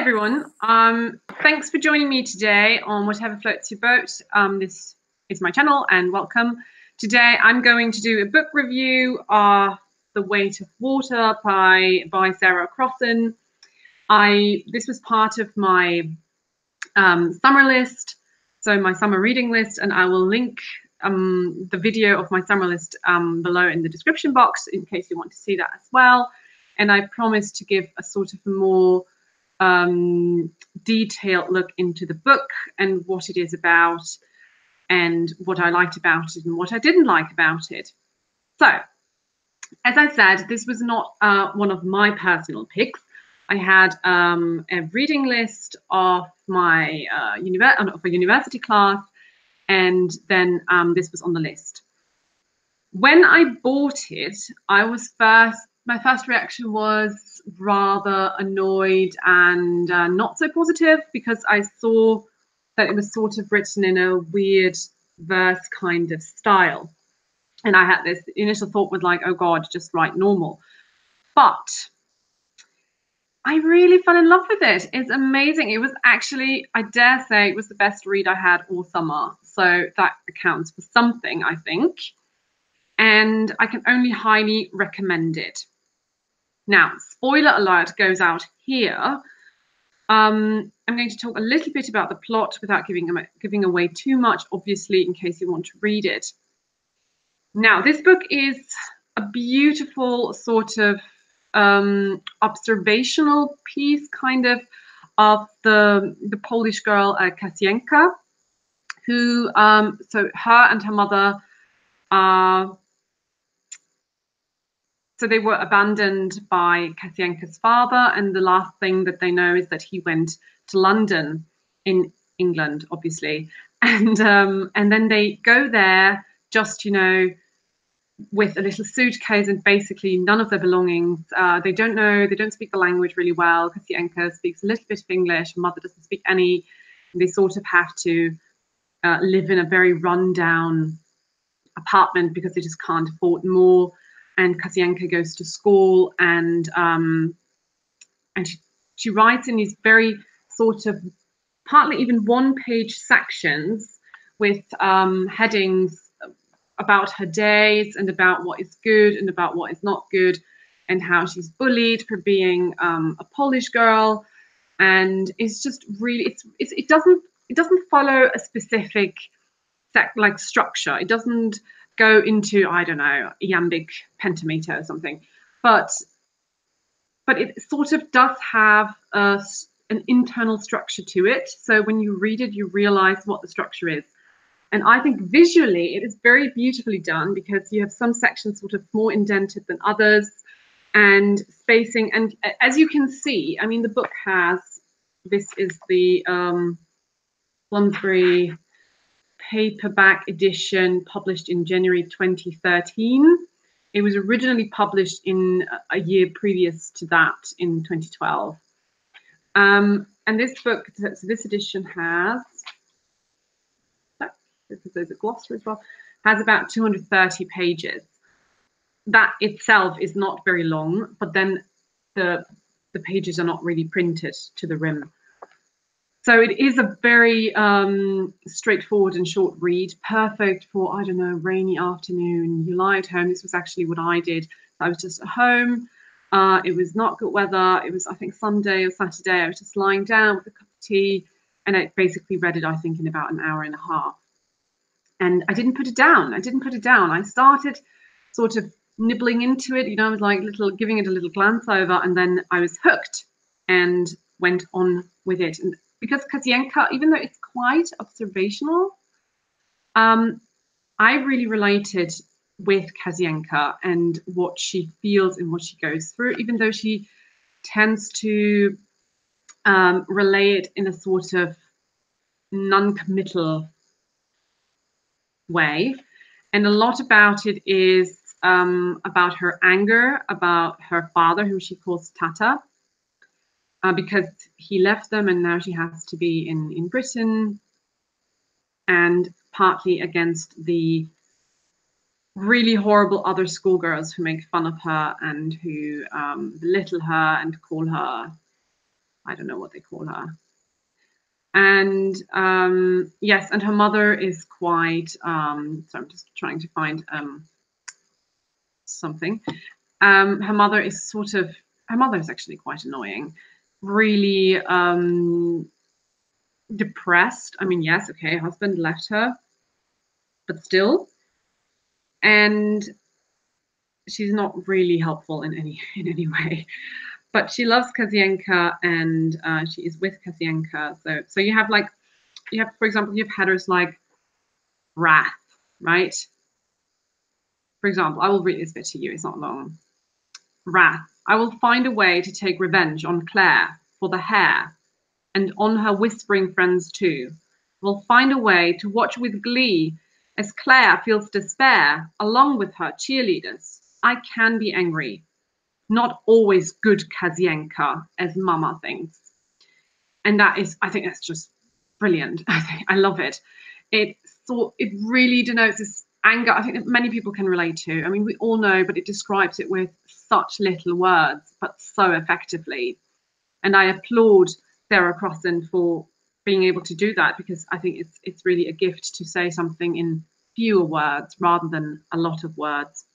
everyone. Thanks for joining me today on Whatever Floats Your Boat. This is my channel and welcome. Today I'm going to do a book review of The Weight of Water by Sarah Crossan. This was part of my summer list, so my summer reading list, and I will link the video of my summer list below in the description box in case you want to see that as well. And I promise to give a sort of more detailed look into the book and what it is about and what I liked about it and what I didn't like about it. So, as I said, this was not one of my personal picks. I had a reading list of my university class, and then this was on the list. When I bought it, my first reaction was rather annoyed and not so positive, because I saw that it was sort of written in a weird verse kind of style. And I had this initial thought was like, oh God, just write normal. But I really fell in love with it. It's amazing. It was actually, I dare say, it was the best read I had all summer. So that accounts for something, I think. And I can only highly recommend it. Now, spoiler alert goes out here. I'm going to talk a little bit about the plot without giving away too much, obviously, in case you want to read it. Now, this book is a beautiful sort of observational piece, kind of the Polish girl Kasienka, who so her and her mother so they were abandoned by Kasienka's father, and the last thing that they know is that he went to London in England, obviously, and then they go there just, you know, with a little suitcase and basically none of their belongings. They don't speak the language really well. Kasienka speaks a little bit of English, her mother doesn't speak any. They sort of have to live in a very rundown apartment because they just can't afford more. And Kasienka goes to school, and she writes in these very sort of partly even one-page sections with headings about her days and about what is good and about what is not good, and how she's bullied for being a Polish girl. And it's just really, it doesn't follow a specific structure. It doesn't go into, I don't know, iambic pentameter or something, but it sort of does have an internal structure to it. So when you read it, you realize what the structure is. And I think visually it is very beautifully done, because you have some sections sort of more indented than others, and spacing. And as you can see, I mean, the book has, this is the Bloomsbury paperback edition, published in January 2013. It was originally published in a year previous to that, in 2012. And this book, so this edition has, there's a glossary as well, has about 230 pages. That itself is not very long, but then the pages are not really printed to the rim. So it is a very straightforward and short read, perfect for, I don't know, rainy afternoon. You lie at home. This was actually what I did. I was just at home. It was not good weather. It was, I think, Sunday or Saturday. I was just lying down with a cup of tea, and I basically read it, I think, in about an hour and a half. And I didn't put it down. I started sort of nibbling into it. You know, I was like giving it a little glance over, and then I was hooked and went on with it. And because Kasienka, even though it's quite observational, I really related with Kasienka and what she feels and what she goes through, even though she tends to relay it in a sort of non-committal way. And a lot about it is about her anger, about her father, who she calls Tata, because he left them and now she has to be in Britain, and partly against the really horrible other schoolgirls who make fun of her and who belittle her and call her I don't know what they call her. And yes, and her mother is quite, so I'm just trying to find something. Her mother is actually quite annoying, really depressed. I mean, yes, okay, husband left her, but still. And she's not really helpful in any way. But she loves Kazienka, and she is with Kazienka. So you have for example, you have headers like wrath, right? For example, I will read this bit to you. It's not long. Wrath. I will find a way to take revenge on Claire for the hair, and on her whispering friends too. Will find a way to watch with glee as Claire feels despair along with her cheerleaders. I can be angry. Not always good Kazienka, as Mama thinks. And I think that's just brilliant. I love it. It really denotes this anger. I think that many people can relate to. I mean, we all know, but it describes it with such little words, but so effectively. And I applaud Sarah Crossan for being able to do that, because I think it's really a gift to say something in fewer words rather than a lot of words.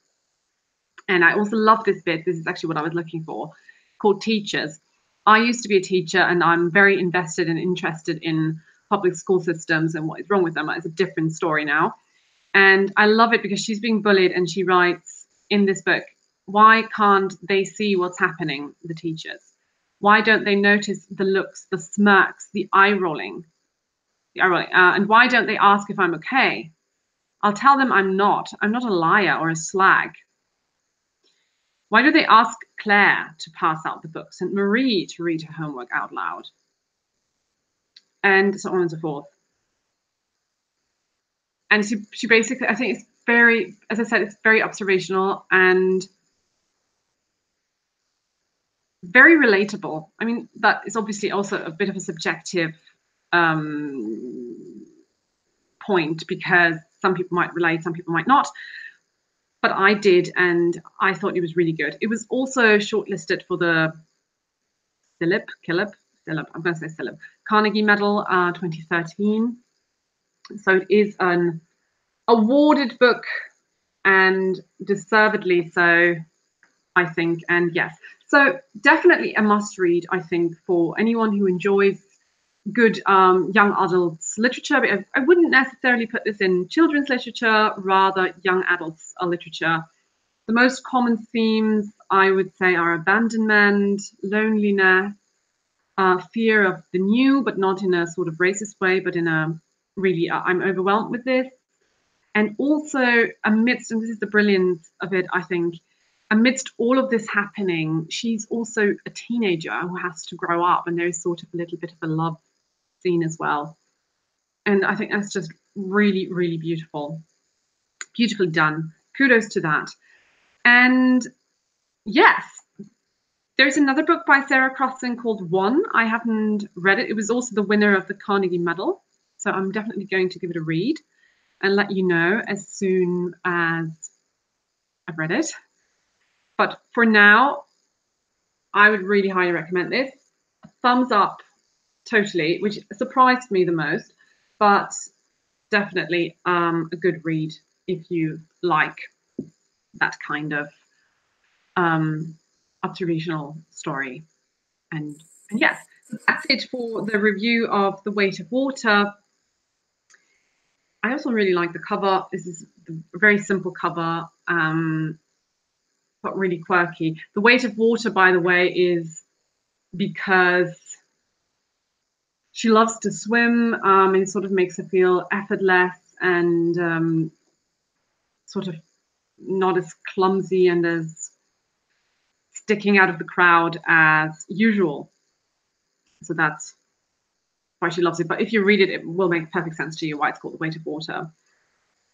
And I also love this bit. This is actually what I was looking for, called Teachers. I used to be a teacher, and I'm very invested and interested in public school systems and what is wrong with them. It's a different story now. And I love it because she's being bullied, and she writes in this book, why can't they see what's happening, the teachers? Why don't they notice the looks, the smirks, the eye rolling? And why don't they ask if I'm okay? I'll tell them I'm not. I'm not a liar or a slag. Why do they ask Claire to pass out the books and Marie to read her homework out loud? And so on and so forth. And she basically, I think it's very, as I said, it's very observational and very relatable. I mean, that is obviously also a bit of a subjective point, because some people might relate, some people might not. But I did, and I thought it was really good. It was also shortlisted for the Carnegie Medal 2013. So it is an awarded book, and deservedly so, I think. And yes, so definitely a must read, I think, for anyone who enjoys good young adults literature. But I wouldn't necessarily put this in children's literature, rather young adults literature. The most common themes, I would say, are abandonment, loneliness, fear of the new, but not in a sort of racist way, but in a really, I'm overwhelmed with this. And also amidst, and this is the brilliance of it, I think, amidst all of this happening, she's also a teenager who has to grow up, and there's sort of a little bit of a love scene as well. And I think that's just really, really beautiful. Beautifully done. Kudos to that. And yes, there's another book by Sarah Crossan called One. I haven't read it. It was also the winner of the Carnegie Medal. So I'm definitely going to give it a read and let you know as soon as I've read it. But for now, I would really highly recommend this. A thumbs up, totally, which surprised me the most, but definitely a good read if you like that kind of observational story. And yes, so that's it for the review of The Weight of Water. I also really like the cover. This is a very simple cover, but really quirky. The Weight of Water, by the way, is because she loves to swim. It sort of makes her feel effortless and sort of not as clumsy and as sticking out of the crowd as usual. So that's why she loves it. But if you read it, it will make perfect sense to you why it's called The Weight of Water.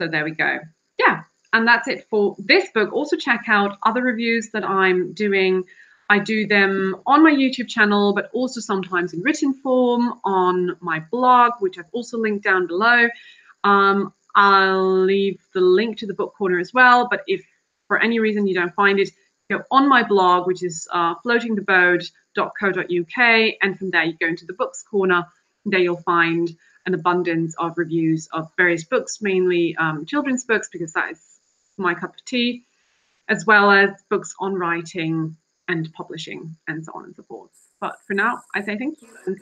So there we go. Yeah, and that's it for this book. Also check out other reviews that I'm doing. I do them on my YouTube channel, but also sometimes in written form on my blog, which I've also linked down below. I'll leave the link to the book corner as well. But if for any reason you don't find it, go on my blog, which is floatingtheboat.co.uk, and from there you go into the books corner. There you'll find an abundance of reviews of various books, mainly children's books, because that is my cup of tea, as well as books on writing and publishing and so on and so forth. But for now, I say thank you and